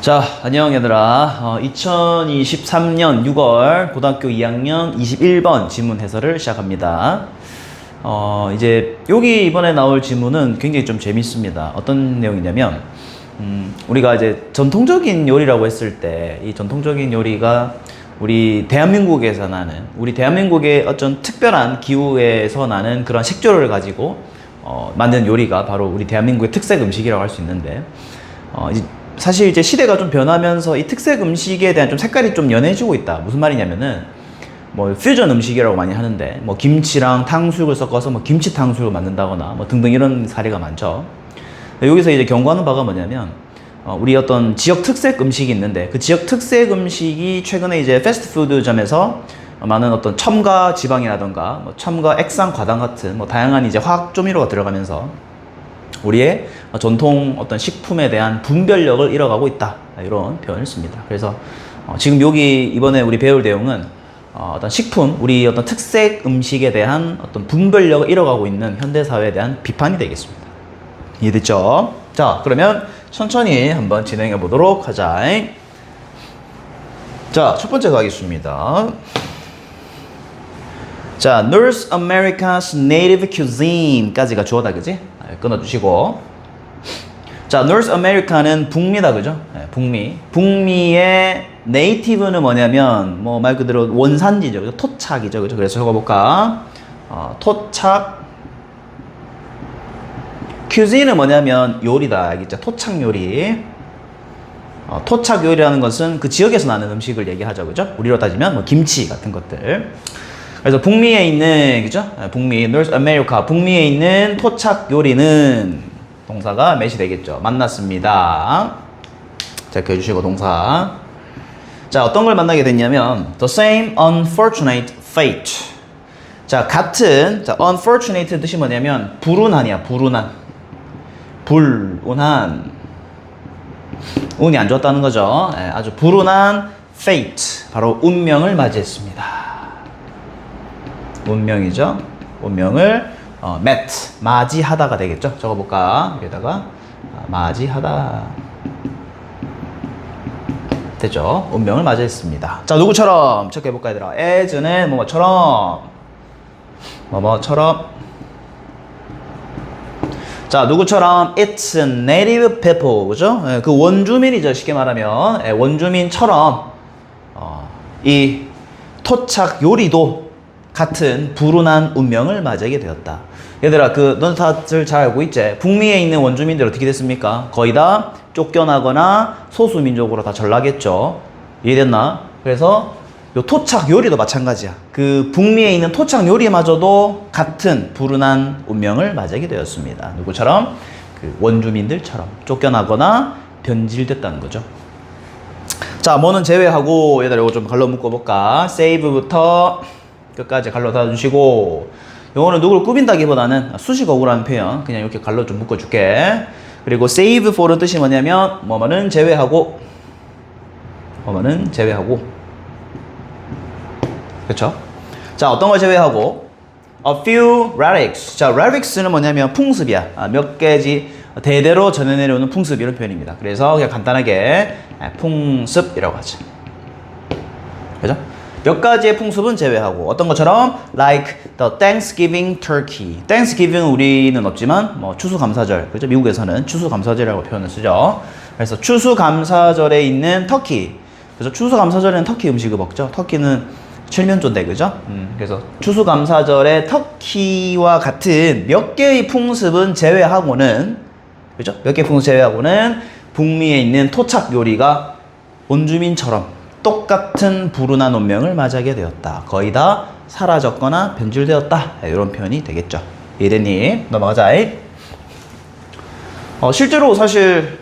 자, 안녕 얘들아. 2023년 6월 고등학교 2학년 21번 지문 해설을 시작합니다. 이제 여기 이번에 나올 지문은 굉장히 좀 재밌습니다. 어떤 내용이냐면 우리가 이제 전통적인 요리라고 했을 때 이 전통적인 요리가 우리 대한민국에서 나는 우리 대한민국의 어떤 특별한 기후에서 나는 그런 식재료를 가지고 만든 요리가 바로 우리 대한민국의 특색 음식이라고 할 수 있는데 사실 이제 시대가 좀 변하면서 이 특색 음식에 대한 좀 색깔이 좀 연해지고 있다. 무슨 말이냐면은 뭐 퓨전 음식이라고 많이 하는데 뭐 김치랑 탕수육을 섞어서 뭐 김치 탕수육을 만든다거나 뭐 등등 이런 사례가 많죠. 여기서 이제 경고하는 바가 뭐냐면 우리 어떤 지역 특색 음식이 있는데 그 지역 특색 음식이 최근에 이제 패스트푸드점에서 많은 어떤 첨가 지방이라던가 뭐 첨가 액상 과당 같은 뭐 다양한 이제 화학 조미료가 들어가면서 우리의 전통 어떤 식품에 대한 분별력을 잃어가고 있다, 이런 표현을 씁니다. 그래서 지금 여기 이번에 우리 배울 내용은 어떤 식품, 우리 어떤 특색 음식에 대한 어떤 분별력을 잃어가고 있는 현대사회에 대한 비판이 되겠습니다. 이해됐죠? 자, 그러면 천천히 한번 진행해 보도록 하자. 자, 첫 번째 가겠습니다. 자, North America's native cuisine까지가 주어다, 그지? 끊어주시고. 자, North America는 북미다, 그죠? 네, 북미. 북미의 native는 뭐냐면, 뭐, 말 그대로 원산지죠, 그죠? 토착이죠, 그죠? 그래서 적어볼까? 토착. cuisine은 뭐냐면, 요리다, 알겠죠? 토착 요리. 토착 요리라는 것은 그 지역에서 나는 음식을 얘기하죠, 그죠? 우리로 따지면, 뭐, 김치 같은 것들. 그래서 북미에 있는, 그죠? 북미, North America, 북미에 있는 토착 요리는 동사가 몇이 되겠죠? 만났습니다. 자, 껴주시고 동사. 자, 어떤 걸 만나게 됐냐면 the same unfortunate fate. 자, 같은, 자, unfortunate 뜻이 뭐냐면 불운한이야, 불운한. 불운한. 운이 안 좋았다는 거죠. 네, 아주 불운한 fate. 바로 운명을 맞이했습니다. 운명이죠. 운명을 met, 맞이하다가 되겠죠. 적어볼까? 여기다가 맞이하다 되죠. 운명을 맞이했습니다. 자, 누구처럼 체크해볼까 얘들아? as는 뭐뭐처럼, 뭐뭐처럼. 자, 누구처럼? It's native people, 그죠? 그 원주민이죠. 쉽게 말하면 원주민처럼 이 토착 요리도 같은 불운한 운명을 맞이하게 되었다. 얘들아, 넌 다들 잘 알고 있지? 북미에 있는 원주민들 어떻게 됐습니까? 거의 다 쫓겨나거나 소수민족으로 다 전락했죠. 이해됐나? 그래서 요 토착 요리도 마찬가지야. 그 북미에 있는 토착 요리마저도 같은 불운한 운명을 맞이하게 되었습니다. 누구처럼? 그 원주민들처럼 쫓겨나거나 변질됐다는 거죠. 자, 뭐는 제외하고 얘들아 이거 좀 갈로 묶어볼까? save부터 끝까지 갈로 닫아주시고, 요거는 누구를 꾸민다기보다는 수식어구라는 표현 그냥 이렇게 갈로 좀 묶어줄게. 그리고 save for은 뜻이 뭐냐면 뭐뭐는 제외하고, 뭐뭐는 제외하고, 그쵸? 자, 어떤 걸 제외하고? A few relics. 자, relics는 뭐냐면 풍습이야. 몇 개지 대대로 전해내려오는 풍습, 이런 표현입니다. 그래서 그냥 간단하게 풍습이라고 하죠. 그죠? 몇 가지의 풍습은 제외하고, 어떤 것처럼 like the Thanksgiving turkey. Thanksgiving은 우리는 없지만 뭐 추수감사절, 그죠? 미국에서는 추수감사절이라고 표현을 쓰죠. 그래서 추수감사절에 있는 터키, 그래서 추수감사절에는 터키 음식을 먹죠. 터키는 칠면조인데, 그죠? 그래서 추수감사절에 터키와 같은 몇 개의 풍습은 제외하고는, 그죠? 몇 개의 풍습 제외하고는 북미에 있는 토착 요리가 원주민처럼 똑같은 불운한 운명을 맞이하게 되었다. 거의 다 사라졌거나 변질되었다. 이런 표현이 되겠죠. 이해됐니? 넘어가자. 실제로 사실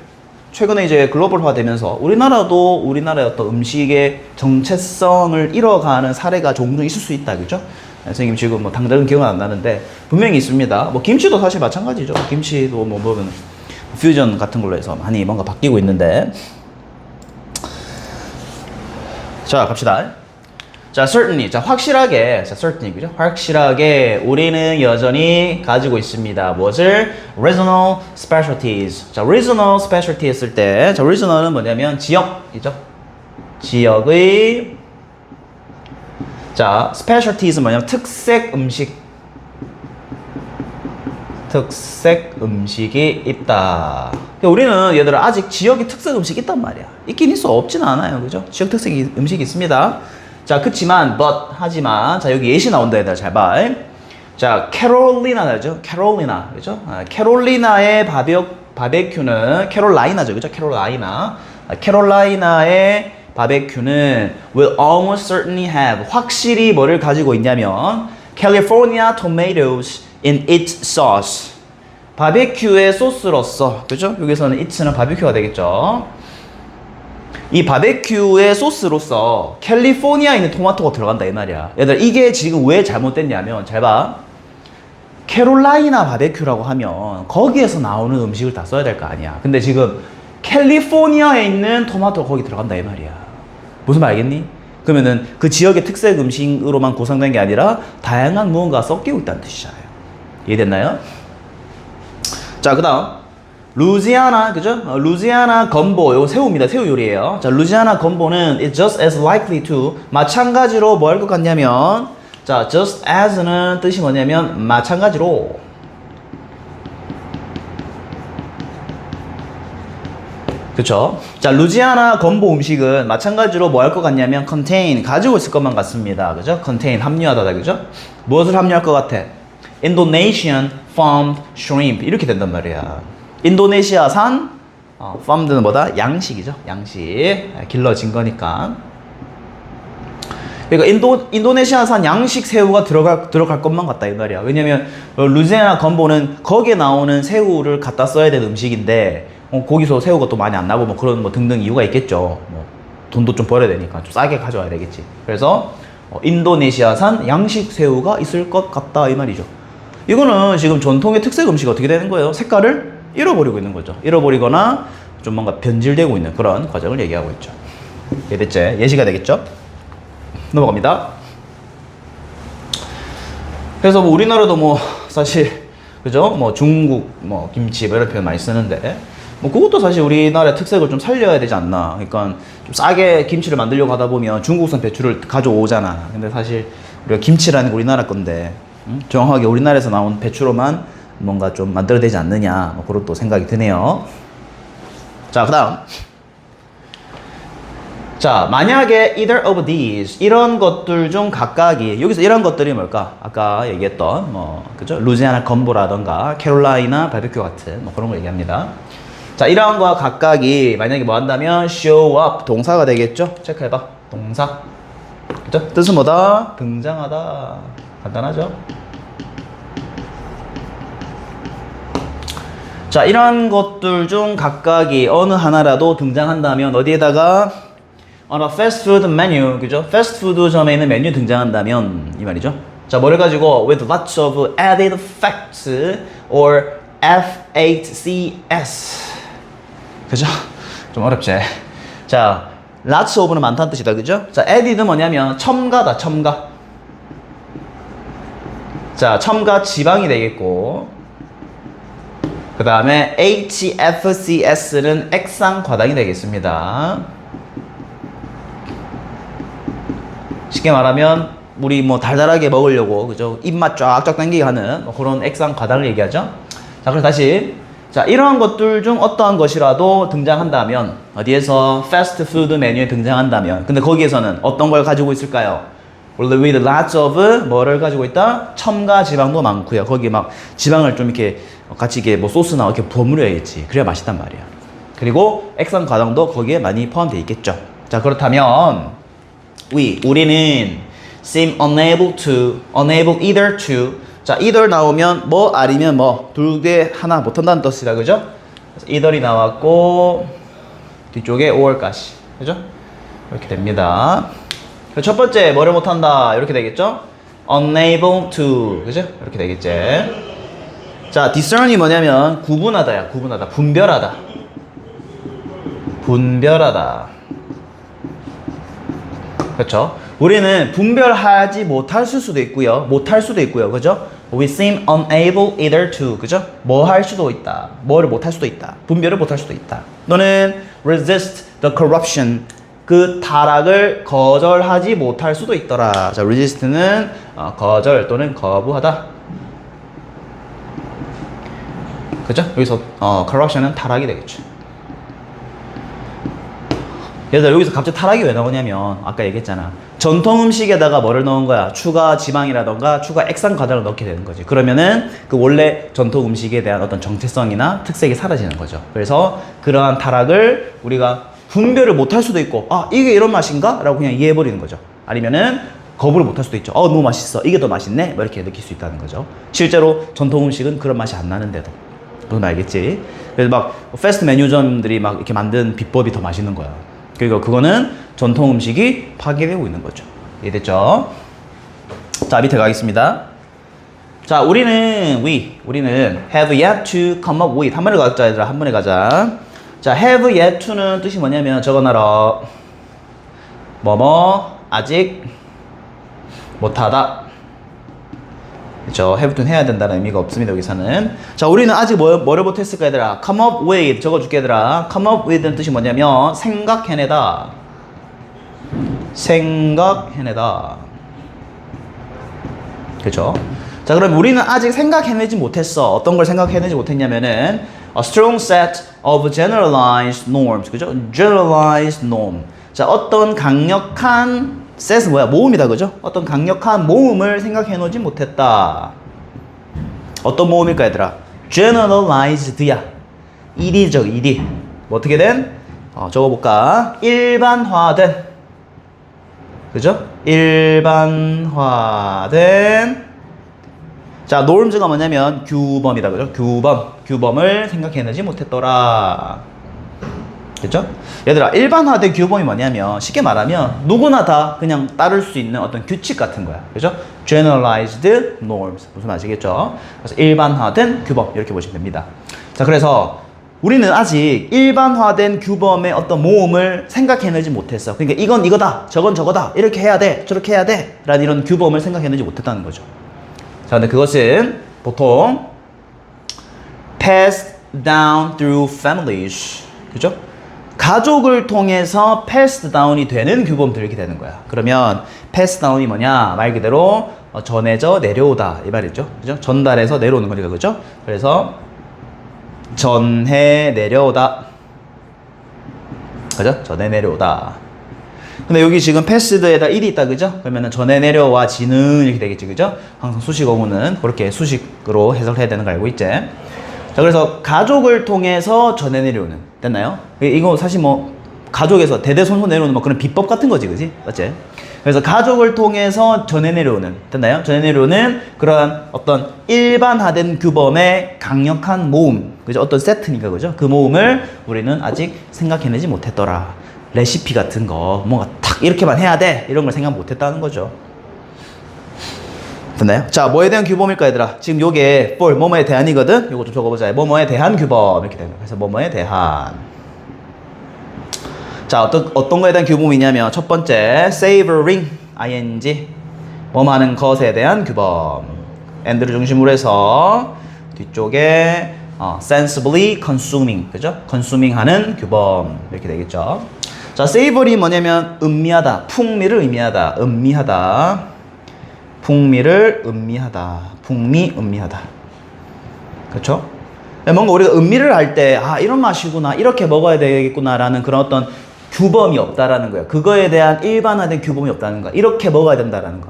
최근에 이제 글로벌화 되면서 우리나라도 우리나라의 어떤 음식의 정체성을 잃어가는 사례가 종종 있을 수 있다. 그죠? 선생님 지금 뭐 당장은 기억은 안 나는데 분명히 있습니다. 뭐 김치도 사실 마찬가지죠. 김치도 뭐 보면 퓨전 같은 걸로 해서 많이 뭔가 바뀌고 있는데. 자, 갑시다. 자, certainly. 자, 확실하게. 자, certainly. 그죠? 확실하게 우리는 여전히 가지고 있습니다. 무엇을? regional specialties. 자, regional specialty 했을 때, 자, regional은 뭐냐면 지역이죠. 지역의, 자, specialties는 뭐냐면 특색 음식. 특색 음식이 있다. 그러니까 우리는 얘들아 아직 지역의 특색 음식이 있단 말이야. 있긴 있어. 없지는 않아요. 그죠? 지역 특색 음식이 있습니다. 자, 그치만, 하지만, 자, 여기 예시 나온다, 얘들아. 잘 봐. 자, 캐롤리나죠? 캐롤리나. 그죠? 캐롤리나의 바베큐는, 캐롤라이나죠. 그죠? 캐롤라이나. 캐롤라이나의 바베큐는 will almost certainly have. 확실히 뭐를 가지고 있냐면, California tomatoes in its sauce. 바베큐의 소스로서. 그죠? 여기서는 it는 바베큐가 되겠죠. 이 바베큐의 소스로서 캘리포니아에 있는 토마토가 들어간다 이 말이야. 얘들 이게 지금 왜 잘못됐냐면 잘 봐. 캐롤라이나 바베큐라고 하면 거기에서 나오는 음식을 다 써야 될 거 아니야. 근데 지금 캘리포니아에 있는 토마토가 거기 들어간다 이 말이야. 무슨 말 알겠니? 그러면은 그 지역의 특색 음식으로만 구성된 게 아니라 다양한 무언가가 섞이고 있다는 뜻이잖아요. 이해됐나요? 자, 그 다음 루지아나, 그죠? 루지아나 건보, 요거 새우입니다. 새우 요리예요. 자, 루지아나 건보는 it's just as likely to, 마찬가지로 뭐 할 것 같냐면, 자, just as는 뜻이 뭐냐면 마찬가지로. 그쵸? 자, 루지아나 건보 음식은 마찬가지로 뭐 할 것 같냐면 contain, 가지고 있을 것만 같습니다. 그죠? contain, 함유하다, 그죠? 무엇을 함유할 것 같아? Indonesian farmed shrimp, 이렇게 된단 말이야. 인도네시아산 farmed는 뭐다? 양식이죠. 양식. 길러진 거니까. 그러니까 인도네시아산 양식 새우가 들어갈 것만 같다 이 말이야. 왜냐면 루지아나 건보는 거기에 나오는 새우를 갖다 써야 되는 음식인데 거기서 새우가 또 많이 안 나고 뭐 그런 뭐 등등 이유가 있겠죠. 뭐 돈도 좀 벌어야 되니까 좀 싸게 가져와야 되겠지. 그래서 인도네시아산 양식 새우가 있을 것 같다 이 말이죠. 이거는 지금 전통의 특색 음식이 어떻게 되는 거예요? 색깔을 잃어버리고 있는 거죠. 잃어버리거나 좀 뭔가 변질되고 있는 그런 과정을 얘기하고 있죠. 이해됐지? 예시가 되겠죠? 넘어갑니다. 그래서 뭐 우리나라도 뭐 사실 그죠? 뭐 중국 뭐 김치 뭐 이런 표현 많이 쓰는데 뭐 그것도 사실 우리나라의 특색을 좀 살려야 되지 않나. 그러니까 좀 싸게 김치를 만들려고 하다 보면 중국산 배추를 가져오잖아. 근데 사실 우리가 김치라는 게 우리나라 건데 정확하게 우리나라에서 나온 배추로만 뭔가 좀 만들어야 되지 않느냐 뭐 그런 또 생각이 드네요. 자, 그 다음 자, 만약에 either of these 이런 것들 중 각각이 여기서 이런 것들이 뭘까? 아까 얘기했던 뭐 그죠? 루지아나 건보라던가 캐롤라이나 바베큐 같은 뭐 그런 거 얘기합니다. 자, 이러한 거와 각각이 만약에 뭐 한다면 show up 동사가 되겠죠? 체크해봐. 동사. 그죠? 뜻은 뭐다? 등장하다. 간단하죠? 자, 이러한 것들 중 각각이 어느 하나라도 등장한다면 어디에다가 on a fast food menu, 그죠? 패스트푸드점에 있는 메뉴 등장한다면 이 말이죠. 자, 뭐를 가지고 with lots of added facts or FACS, 그죠? 좀 어렵지? 자, lots of는 많다는 뜻이다, 그죠? 자, added는 뭐냐면 첨가다, 첨가. 자, 첨가 지방이 되겠고 그 다음에 HFCS는 액상 과당이 되겠습니다. 쉽게 말하면 우리 뭐 달달하게 먹으려고 그죠? 입맛 쫙쫙 당기게 하는 뭐 그런 액상 과당을 얘기하죠. 자, 그래서 다시 자, 이러한 것들 중 어떠한 것이라도 등장한다면 어디에서 패스트푸드 메뉴에 등장한다면 근데 거기에서는 어떤 걸 가지고 있을까요? with lots of 뭐를 가지고 있다? 첨가 지방도 많고요. 거기 막 지방을 좀 이렇게 같이 이게 뭐 소스나 이렇게 버무려야겠지. 그래야 맛있단 말이야. 그리고 액상 과당도 거기에 많이 포함되어 있겠죠. 자, 그렇다면 우리는 seem unable either to. 자, either 나오면 뭐 아니면 뭐 둘 개 하나 못한다는 뜻이다, 그죠? 그래서 either이 나왔고 뒤쪽에 or까지, 그죠? 이렇게 됩니다. 첫 번째 뭐를 못한다 이렇게 되겠죠? unable to, 그죠? 이렇게 되겠지. 자, discern이 뭐냐면 구분하다야. 구분하다, 분별하다. 분별하다. 그렇죠? 우리는 분별하지 못할 수도 있고요. 못할 수도 있고요. 그죠? We seem unable either to. 그죠? 뭐 할 수도 있다. 뭐를 못할 수도 있다. 분별을 못할 수도 있다. 또는 resist the corruption. 그 타락을 거절하지 못할 수도 있더라. 자, resist는 거절 또는 거부하다. 그죠? 여기서 corruption은 타락이 되겠죠. 얘들아, 여기서 갑자기 타락이 왜 나오냐면 아까 얘기했잖아. 전통 음식에다가 뭐를 넣은 거야? 추가 지방이라던가 추가 액상 과자를 넣게 되는 거지. 그러면은 그 원래 전통 음식에 대한 어떤 정체성이나 특색이 사라지는 거죠. 그래서 그러한 타락을 우리가 분별을 못할 수도 있고, 아, 이게 이런 맛인가? 라고 그냥 이해해버리는 거죠. 아니면은 거부를 못할 수도 있죠. 너무 맛있어. 이게 더 맛있네? 뭐 이렇게 느낄 수 있다는 거죠. 실제로 전통 음식은 그런 맛이 안 나는데도. 무슨 알겠지? 그래서 막 패스트 메뉴점들이 막 이렇게 만든 비법이 더 맛있는 거야. 그리고 그거는 전통 음식이 파괴되고 있는 거죠. 이해됐죠? 자, 밑에 가겠습니다. 자, 우리는 have yet to come up with. 한 번에 가자, 얘들아. 한 번에 가자. 자, have yet to는 뜻이 뭐냐면 적어놔라. 뭐뭐 아직 못하다. 그렇죠? have to는 해야 된다는 의미가 없습니다. 여기서는. 자, 우리는 아직 뭐를 못했을까, 얘들아? come up with 적어줄게, 얘들아. come up with는 뜻이 뭐냐면 생각해내다. 생각해내다. 그렇죠? 자, 그럼 우리는 아직 생각해내지 못했어. 어떤 걸 생각해내지 못했냐면은 a strong set of generalized norms. 그죠? generalized norm. 자, 어떤 강력한 set은 뭐야? 모음이다. 그죠? 어떤 강력한 모음을 생각해놓지 못했다. 어떤 모음일까, 얘들아? generalized야. ED죠, ED. 뭐 어떻게 된? 적어볼까? 일반화된. 그죠? 일반화된. 자, norms가 뭐냐면 규범이다. 그죠? 규범을 생각해내지 못했더라. 그죠? 얘들아, 일반화된 규범이 뭐냐면 쉽게 말하면 누구나 다 그냥 따를 수 있는 어떤 규칙 같은 거야. 그죠? generalized norms. 무슨 아시겠죠? 그래서 일반화된 규범 이렇게 보시면 됩니다. 자, 그래서 우리는 아직 일반화된 규범의 어떤 모음을 생각해내지 못했어. 그러니까 이건 이거다, 저건 저거다, 이렇게 해야 돼, 저렇게 해야 돼 라는 이런 규범을 생각해내지 못했다는 거죠. 자, 근데 그것은 보통 passed down through families. 그죠? 가족을 통해서 passed down이 되는 규범들이 이렇게 되는 거야. 그러면 passed down이 뭐냐? 말 그대로 전해져 내려오다 이 말이죠. 그죠? 전달해서 내려오는 거니까. 그죠? 그래서 전해 내려오다. 그죠? 전해 내려오다. 근데 여기 지금 패스드에다 1이 있다. 그죠? 그러면은 전해 내려와지는 이렇게 되겠지. 그죠? 항상 수식 어구는 그렇게 수식으로 해석을 해야 되는 거 알고 있지? 자, 그래서 가족을 통해서 전해 내려오는. 됐나요? 이거 사실 뭐 가족에서 대대손손 내려오는 뭐 그런 비법 같은 거지. 그지? 맞지? 그래서 가족을 통해서 전해 내려오는. 됐나요? 전해 내려오는 그런 어떤 일반화된 규범의 강력한 모음. 그죠? 어떤 세트니까. 그죠? 그 모음을 우리는 아직 생각해내지 못했더라. 레시피 같은 거 뭔가 탁 이렇게만 해야 돼 이런 걸 생각 못했다는 거죠. 됐나요? 자, 뭐에 대한 규범일까, 얘들아? 지금 요게 for 뭐뭐에 대한이거든. 요거 좀 적어보자. 뭐뭐에 대한 규범 이렇게 되는 거야. 그래서 뭐뭐에 대한. 자, 어떤 거에 대한 규범이냐면 첫 번째 savoring ing 뭐뭐 하는 것에 대한 규범. and를 중심으로 해서 뒤쪽에 sensibly consuming. 그죠? consuming 하는 규범 이렇게 되겠죠. 자, savory 뭐냐면 음미하다, 풍미를 의미하다, 음미하다, 풍미를 음미하다, 풍미, 음미하다. 그렇죠? 뭔가 우리가 음미를 할 때 이런 맛이구나, 이렇게 먹어야 되겠구나라는 그런 어떤 규범이 없다라는 거예요. 그거에 대한 일반화된 규범이 없다는 거야. 이렇게 먹어야 된다라는 거.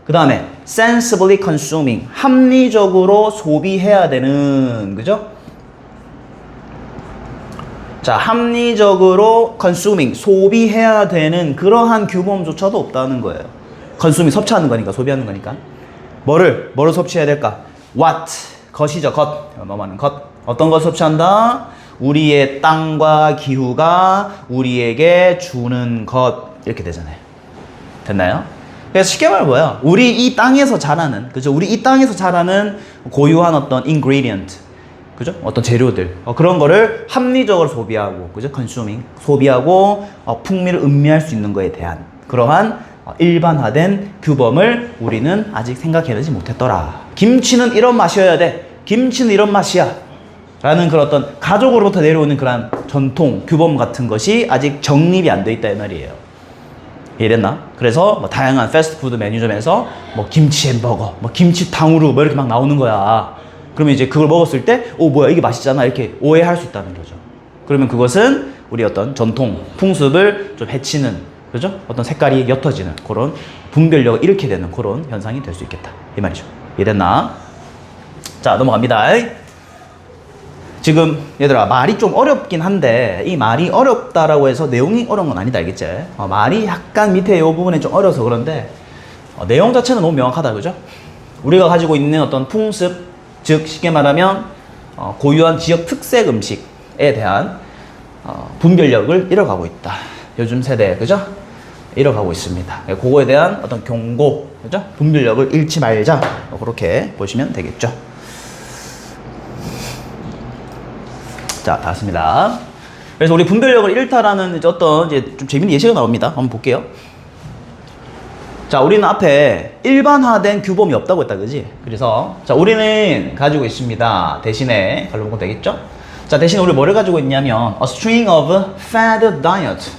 그 다음에 sensibly consuming, 합리적으로 소비해야 되는, 그죠? 자, 합리적으로 consuming, 소비해야 되는 그러한 규범조차도 없다는 거예요. consuming, 섭취하는 거니까, 소비하는 거니까. 뭐를 섭취해야 될까? what, 것이죠, 것. 뭐하는 것. 어떤 것 섭취한다? 우리의 땅과 기후가 우리에게 주는 것. 이렇게 되잖아요. 됐나요? 그래서 쉽게 말하면 뭐야? 우리 이 땅에서 자라는, 그죠? 우리 이 땅에서 자라는 고유한 어떤 ingredient. 그죠? 어떤 재료들 그런 거를 합리적으로 소비하고, 그죠? consuming 소비하고 풍미를 음미할 수 있는 거에 대한 그러한 일반화된 규범을 우리는 아직 생각해내지 못했더라. 김치는 이런 맛이어야 돼. 김치는 이런 맛이야. 라는 그런 어떤 가족으로부터 내려오는 그런 전통, 규범 같은 것이 아직 정립이 안 돼 있다 이 말이에요. 이해됐나? 그래서 뭐 다양한 패스트푸드 메뉴점에서 뭐 김치 햄버거, 뭐 김치 탕후루 뭐 이렇게 막 나오는 거야. 그러면 이제 그걸 먹었을 때, 뭐야 이게 맛있잖아 이렇게 오해할 수 있다는 거죠. 그러면 그것은 우리 어떤 전통, 풍습을 좀 해치는, 그죠? 어떤 색깔이 옅어지는 그런 분별력을 잃게 되는 그런 현상이 될 수 있겠다 이 말이죠. 이해됐나? 자, 넘어갑니다. 지금 얘들아 말이 좀 어렵긴 한데 이 말이 어렵다라고 해서 내용이 어려운 건 아니다, 알겠지? 말이 약간 밑에 이 부분에 좀 어려서 그런데 내용 자체는 너무 명확하다, 그죠? 우리가 가지고 있는 어떤 풍습, 즉 쉽게 말하면 고유한 지역 특색 음식에 대한 분별력을 잃어가고 있다. 요즘 세대, 그죠? 잃어가고 있습니다. 그거에 대한 어떤 경고, 그죠? 분별력을 잃지 말자. 그렇게 보시면 되겠죠. 자, 다 왔습니다. 그래서 우리 분별력을 잃다라는 이제 어떤 이제 좀 재밌는 예시가 나옵니다. 한번 볼게요. 자, 우리는 앞에 일반화된 규범이 없다고 했다, 그지? 그래서 자, 우리는 가지고 있습니다. 대신에 갈로 보면 되겠죠? 자, 대신에 우리 뭐를 가지고 있냐면 a string of fad diet.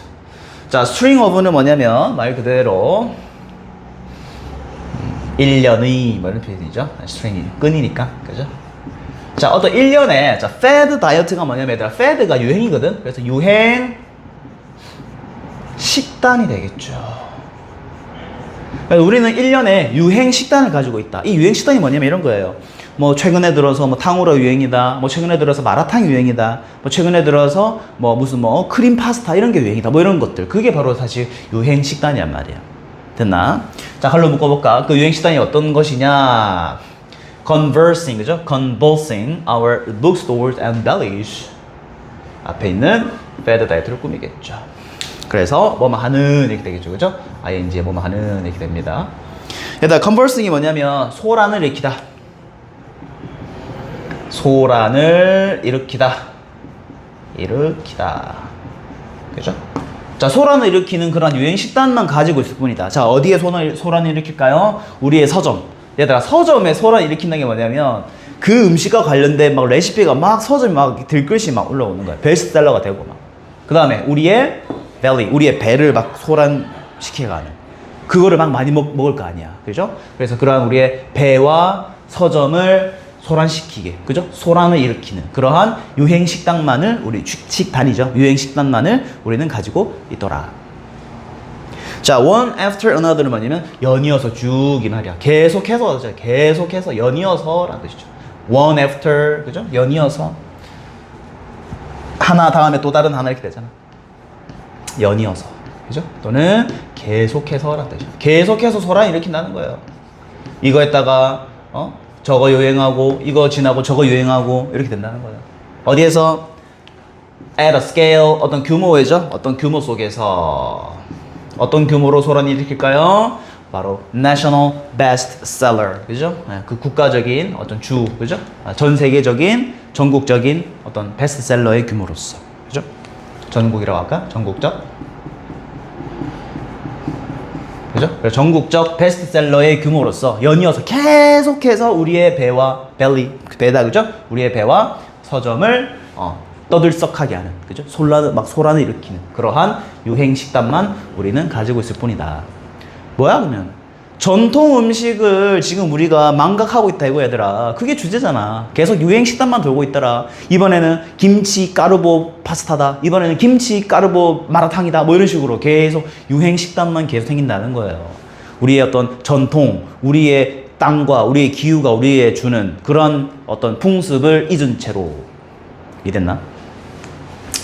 자, string of는 뭐냐면 말 그대로 1년의 뭐 이런 표현이죠. string이 끈이니까, 그죠? 자, 어떤 1년에 자, fad 다이어트가 뭐냐면 얘들아, fad가 유행이거든. 그래서 유행 식단이 되겠죠. 그래서 우리는 1년에 유행 식단을 가지고 있다. 이 유행 식단이 뭐냐면 이런 거예요. 뭐 최근에 들어서 뭐 탕후루 유행이다. 뭐 최근에 들어서 마라탕 유행이다. 뭐 최근에 들어서 뭐 무슨 뭐 크림 파스타 이런 게 유행이다. 뭐 이런 것들. 그게 바로 사실 유행 식단이란 말이야. 됐나? 자, 칼로 묶어볼까? 그 유행 식단이 어떤 것이냐? Conversing, 그죠? Convulsing our bookstores and bellies. 앞에 있는 fad 다이어트를 꾸미겠죠. 그래서 뭐뭐 하는 이렇게 되겠죠, 그죠? ing에 뭐뭐 하는 이렇게 됩니다. 얘들아, conversing이 뭐냐면 소란을 일으키다. 소란을 일으키다. 그죠? 자, 소란을 일으키는 그런 유행 식단만 가지고 있을 뿐이다. 자, 어디에 소란을 일으킬까요? 우리의 서점. 얘들아, 서점에 소란을 일으킨다는 게 뭐냐면 그 음식과 관련된 막 레시피가 막 서점에 막 들글씨 막 올라오는 거야. 베스트셀러가 되고 막. 그 다음에 우리의 belly, 우리의 배를 막 소란시켜가는. 그거를 막 많이 먹을 거 아니야. 그죠? 그래서 그러한 우리의 배와 서점을 소란시키게, 그죠? 소란을 일으키는 그러한 유행 식단만을 식단이죠. 유행 식단만을 우리는 가지고 있더라. 자, one after another는 뭐냐면 연이어서 쭉 이 말이야. 계속해서 연이어서라는 뜻이죠. one after, 그죠? 연이어서 하나 다음에 또 다른 하나 이렇게 되잖아. 연이어서, 그죠? 또는 계속해서라는 뜻이죠. 계속해서 소란을 일으킨다는 거예요. 이거 했다가 저거 유행하고 이거 지나고 저거 유행하고 이렇게 된다는 거예요. 어디에서? at a scale, 어떤 규모에죠. 어떤 규모 속에서 어떤 규모로 소란이 일으킬까요? 바로 national bestseller, 그죠? 그 국가적인 어떤 그죠? 전 세계적인 전국적인 어떤 베스트셀러의 규모로서, 그죠? 전국이라고 할까? 전국적, 그죠? 그래서 전국적 베스트셀러의 규모로서 연이어서 계속해서 우리의 배와 배다, 그죠? 우리의 배와 서점을 떠들썩하게 하는, 그죠? 소란을 일으키는 그러한 유행 식단만 우리는 가지고 있을 뿐이다. 뭐야 그러면? 전통 음식을 지금 우리가 망각하고 있다 이거 얘들아. 그게 주제잖아. 계속 유행 식단만 돌고 있더라. 이번에는 김치 까르보 파스타다. 이번에는 김치 까르보 마라탕이다. 뭐 이런 식으로 계속 유행 식단만 계속 생긴다는 거예요. 우리의 어떤 전통, 우리의 땅과 우리의 기후가 우리에 주는 그런 어떤 풍습을 잊은 채로. 이해됐나?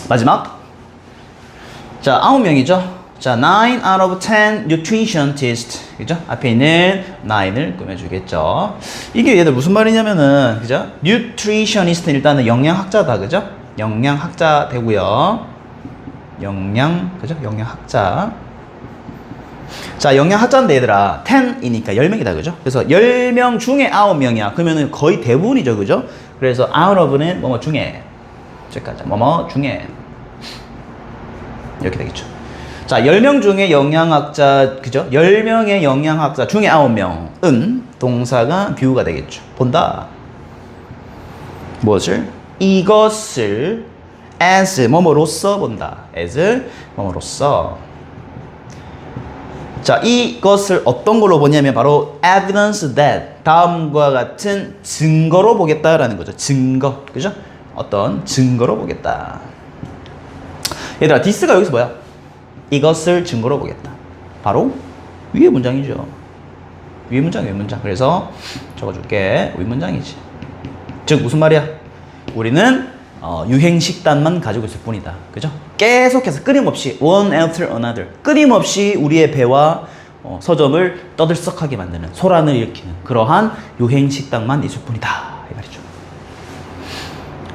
마지막. 자, 9명이죠. 자, 9 out of 10 nutritionists. 그죠? 앞에 있는 9을 꾸며주겠죠. 이게 얘들 무슨 말이냐면은, 그죠? nutritionist는 일단은 영양학자다. 그죠? 영양학자 되고요. 그죠? 영양학자. 자, 영양학자인데 얘들아, 10이니까 10명이다. 그죠? 그래서 10명 중에 9명이야. 그러면은 거의 대부분이죠. 그죠? 그래서 out of는 뭐뭐 중에. 저기까지. 뭐뭐 중에. 이렇게 되겠죠. 자, 10명 중에 영양학자, 그죠? 10명의 영양학자 중에 9명은 동사가 view가 되겠죠. 본다. 무엇을? 이것을 as 뭐뭐로써 본다. as 뭐뭐로써. 자, 이것을 어떤 걸로 보냐면 바로 evidence that 다음과 같은 증거로 보겠다라는 거죠. 증거. 그죠? 어떤 증거로 보겠다. 얘들아, this가 여기서 뭐야? 이것을 증거로 보겠다. 바로 위의 문장이죠. 위의 문장, 위의 문장. 그래서 적어줄게. 위의 문장이지. 즉 무슨 말이야? 우리는 유행 식단만 가지고 있을 뿐이다. 그죠? 계속해서 끊임없이 one after another 끊임없이 우리의 배와 서점을 떠들썩하게 만드는 소란을 일으키는 그러한 유행 식당만 있을 뿐이다. 이 말이죠.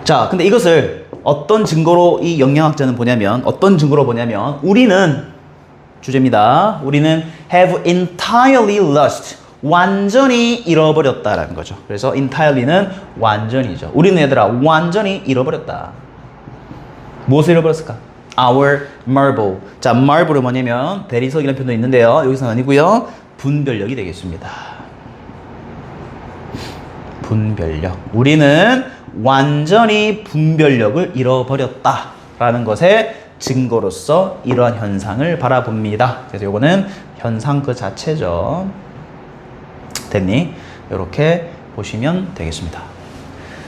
자, 근데 이것을 어떤 증거로 이 영양학자는 보냐면 어떤 증거로 보냐면 우리는 주제입니다. 우리는 have entirely lost 완전히 잃어버렸다라는 거죠. 그래서 entirely는 완전히죠. 우리는 얘들아 완전히 잃어버렸다. 무엇을 잃어버렸을까? Our marble. 자, marble은 뭐냐면 대리석이라는 표현도 있는데요. 여기서는 아니고요. 분별력이 되겠습니다. 분별력. 우리는 완전히 분별력을 잃어버렸다라는 것의 증거로서 이러한 현상을 바라봅니다. 그래서 요거는 현상 그 자체죠. 됐니? 이렇게 보시면 되겠습니다.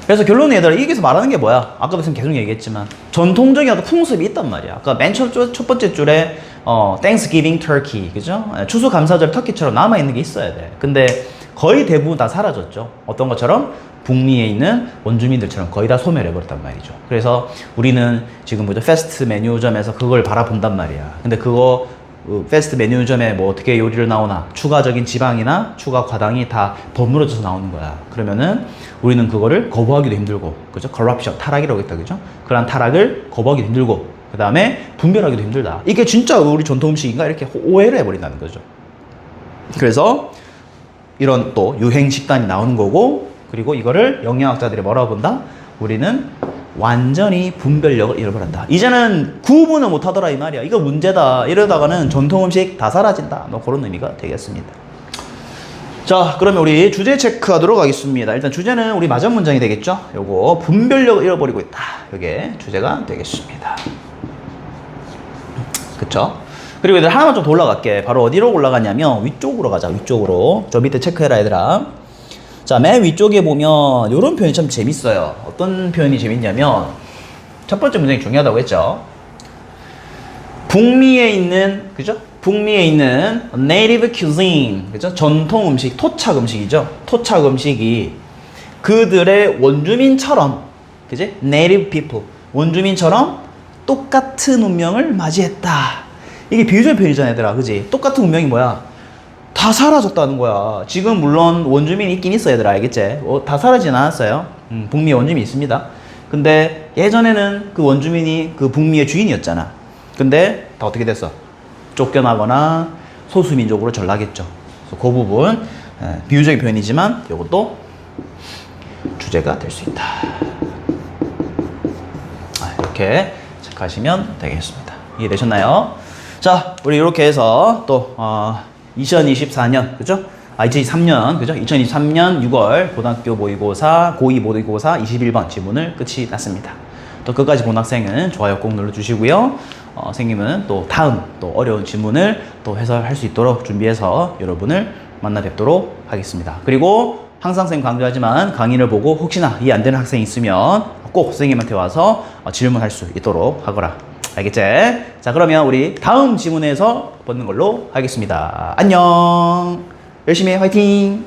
그래서 결론은 얘들아 여기서 말하는 게 뭐야? 아까도 선생님 계속 얘기했지만 전통적인 어떤 풍습이 있단 말이야. 아까 맨 첫 번째 줄에 Thanksgiving Turkey, 그죠? 추수감사절 터키처럼 남아있는 게 있어야 돼. 근데 거의 대부분 다 사라졌죠. 어떤 것처럼? 북미에 있는 원주민들처럼 거의 다 소멸해버렸단 말이죠. 그래서 우리는 지금 뭐죠? 패스트 메뉴점에서 그걸 바라본단 말이야. 근데 그거 패스트 메뉴점에 뭐 어떻게 요리를 나오나 추가적인 지방이나 추가 과당이 다 버무려져서 나오는 거야. 그러면은 우리는 그거를 거부하기도 힘들고, 그죠? corruption, 타락이라고 했다, 그죠? 그런 타락을 거부하기도 힘들고, 그 다음에 분별하기도 힘들다. 이게 진짜 우리 전통 음식인가? 이렇게 오해를 해버린다는 거죠. 그래서 이런 또 유행 식단이 나오는 거고, 그리고 이거를 영양학자들이 뭐라고 본다? 우리는 완전히 분별력을 잃어버린다. 이제는 구분을 못하더라 이 말이야. 이거 문제다. 이러다가는 전통 음식 다 사라진다. 뭐 그런 의미가 되겠습니다. 자, 그러면 우리 주제 체크하도록 하겠습니다. 일단 주제는 우리 마전 문장이 되겠죠. 요거 분별력을 잃어버리고 있다. 이게 주제가 되겠습니다. 그쵸? 그리고 얘들 하나만 좀 더 올라갈게. 바로 어디로 올라가냐면 위쪽으로 가자. 위쪽으로. 저 밑에 체크해라 얘들아. 자, 맨 위쪽에 보면 이런 표현이 참 재밌어요. 어떤 표현이 재밌냐면 첫 번째 문장이 중요하다고 했죠. 북미에 있는, 그죠? 북미에 있는 native cuisine, 그죠? 전통 음식, 토착 음식이죠. 토착 음식이 그들의 원주민처럼, 그지? native people, 원주민처럼 똑같은 운명을 맞이했다. 이게 비유적 표현이잖아, 얘들아. 그지? 똑같은 운명이 뭐야? 다 사라졌다는 거야. 지금 물론 원주민이 있긴 있어, 얘들아. 알겠지? 다 사라지진 않았어요. 북미에 원주민이 있습니다. 근데 예전에는 그 원주민이 그 북미의 주인이었잖아. 근데 다 어떻게 됐어? 쫓겨나거나 소수민족으로 전락했죠. 그래서 그 부분 비유적인 표현이지만 이것도 주제가 될 수 있다. 이렇게 체크하시면 되겠습니다. 이해되셨나요? 자, 우리 이렇게 해서 또 2024년, 그죠? 2023년, 그죠? 2023년 6월 고등학교 모의고사, 고2 모의고사 21번 지문을 끝이 났습니다. 또 끝까지 본 학생은 좋아요 꼭 눌러주시고요. 선생님은 또 다음 또 어려운 지문을 또 해설할 수 있도록 준비해서 여러분을 만나 뵙도록 하겠습니다. 그리고 항상 선생님 강조하지만 강의를 보고 혹시나 이해 안 되는 학생이 있으면 꼭 선생님한테 와서 질문할 수 있도록 하거라. 알겠지? 자, 그러면 우리 다음 지문에서 보는 걸로 하겠습니다. 안녕! 열심히 해, 화이팅!